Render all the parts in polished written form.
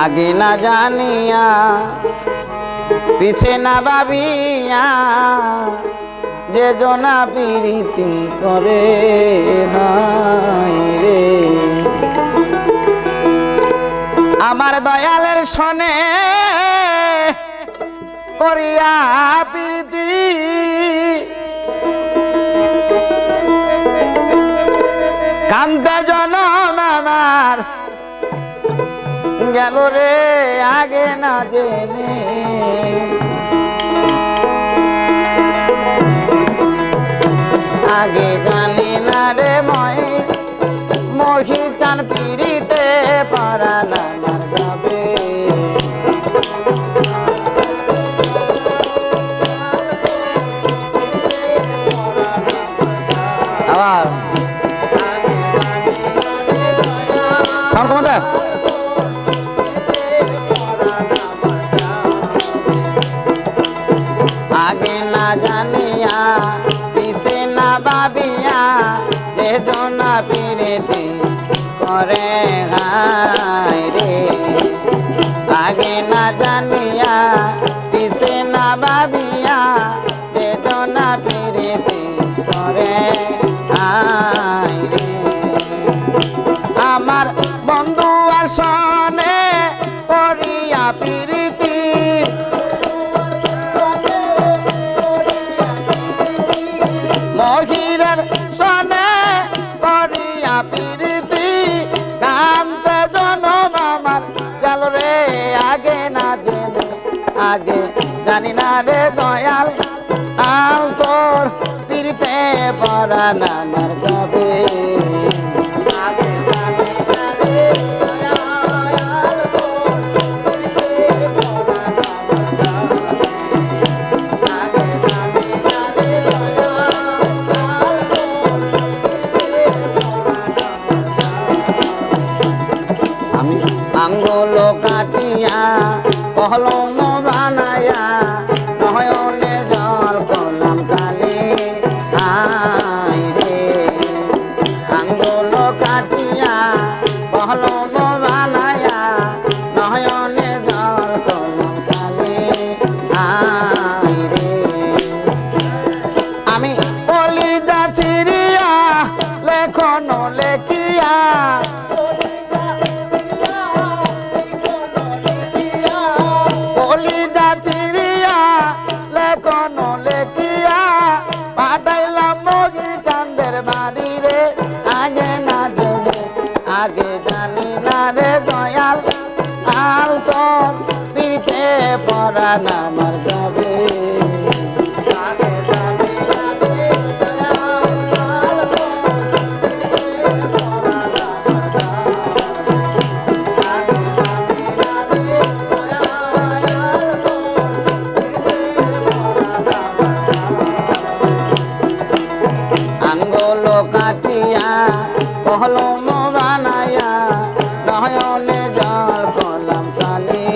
আগে না জানিয়া পিছে না ভাবিয়া যে জনা প্রীতি করে নাই রে আমার দয়ালের সনে করিয়া প্রীতি কান্দে জনম আমার গেল রে আগে না জেনে আগে জানি না রে মহি চান পিড়িতে পরাণ আমার যাবে আবার আগে না জানিয়া পিছে না ভাবিয়া যে জনা প্রীতি করে হায় রে আগে না জানিয়া পিছে না ভাবিয়া যে জনা প্রীতি করে হায় রে আমার বন্ধু আর সনে করিয়া প্রীতি মহিরের সনে করিয়া প্রীতি কান্দে জনম আমার গেল রে আগে না জেনে আগে জানি না রে দয়াল আল তোর প্রীতে পরাণ আমার যাবে আঙ্গুল কাটিয়া কলম বানায়া নয়নে জল কলম কালি আয় রে আঙ্গুল কাটিয়া কলম বানায়া নয়নে জল কলম কালি আয় রে আমি কলিজা চিরিয়া লেখন লেখিয়া আগে জানি না রে দয়াল আল তোর প্রীতে পরাণ আমার যাবে আঙ্গুল কাটিয়া কলম বানায়া নয়নে জল কলম কালি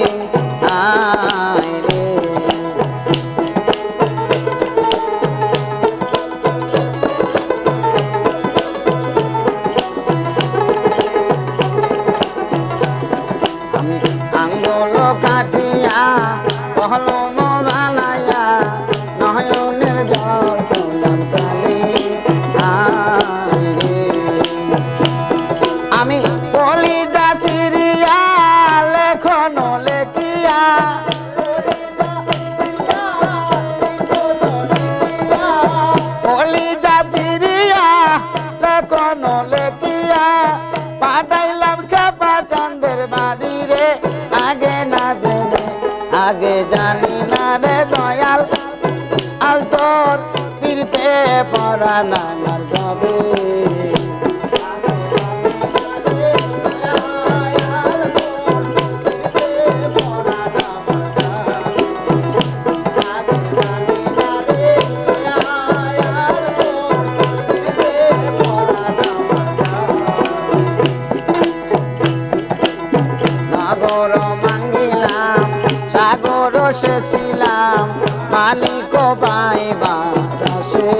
আয় রে আমি আঙ্গুল কাটিয়া কলম বানায়া নয়নের জল কলম কালি আয় রে আমি কলিজা চিরিয়া লেখন লেখিয়া কলিজা চিরিয়া লেখন লেখিয়া পাঠাইলাম খেপা চাঁদের বাড়ি রে আগে না জেনে আগে জানি না রে দয়াল আল তোর প্রীতে পরাণ আমার যাবে নগর মাঙ্গিলাম সাগর সেছিলাম মানিক পাইবার আসে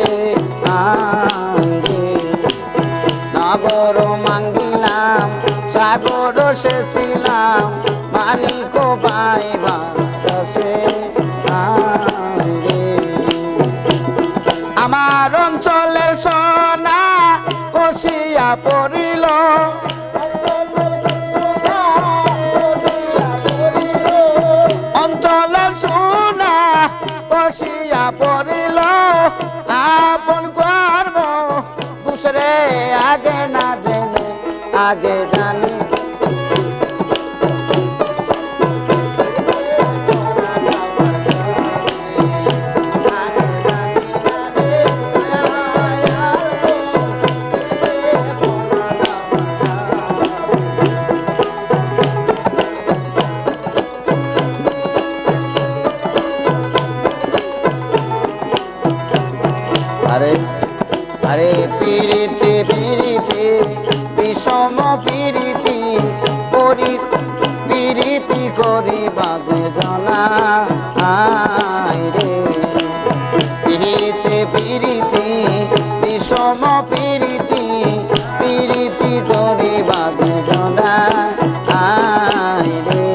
নগর মাঙ্গিলাম সাগর সেছিলাম মানিক পাইবা রসে রে। আমার অঞ্চলের সোনা কষিয়া পড়িল, অঞ্চলের সোনা কষিয়া পড়িল, আপন কর্ম দুসরে আগে না জেনে আগে জানি। আরে আরে পিরিতি পিরিতি বিষম পিরিতি করি, পিরিতি করি বাঁধে জনা রে। পিরিতি পিরিতি বিষম পিরিতি, পিরিতি করি বাঁধে জনা রে।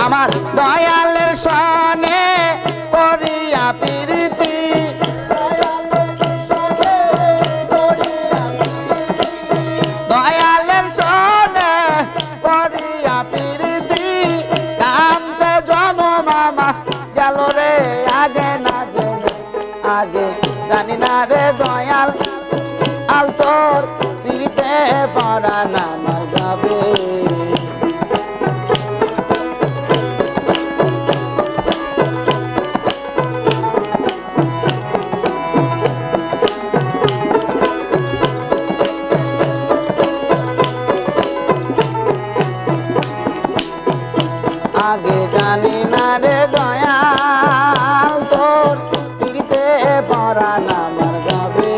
আমার দয়ালের সনে করিয়া পিরিতি, দয়ালের সনে করিয়া পিরিতি, কান্দে জনমামা গেল রে আগে না জেনে আগে জানি না রে দয়াল আল তোর পিরিতে পরাণ আমার যাবে। আগে জানি না রে দয়াল তোর পিরিতে পরাণ আমার যাবে।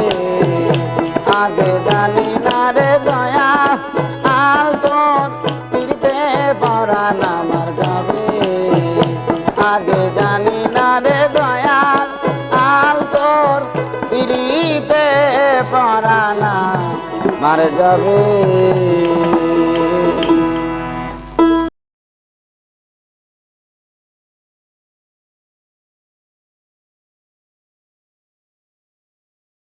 আগে জানি না রে দয়াল তোর পিরিতে পরাণ আমার যাবে। আগে জানি না রে দয়াল তোর পিরিতে পরাণ আমার যাবে।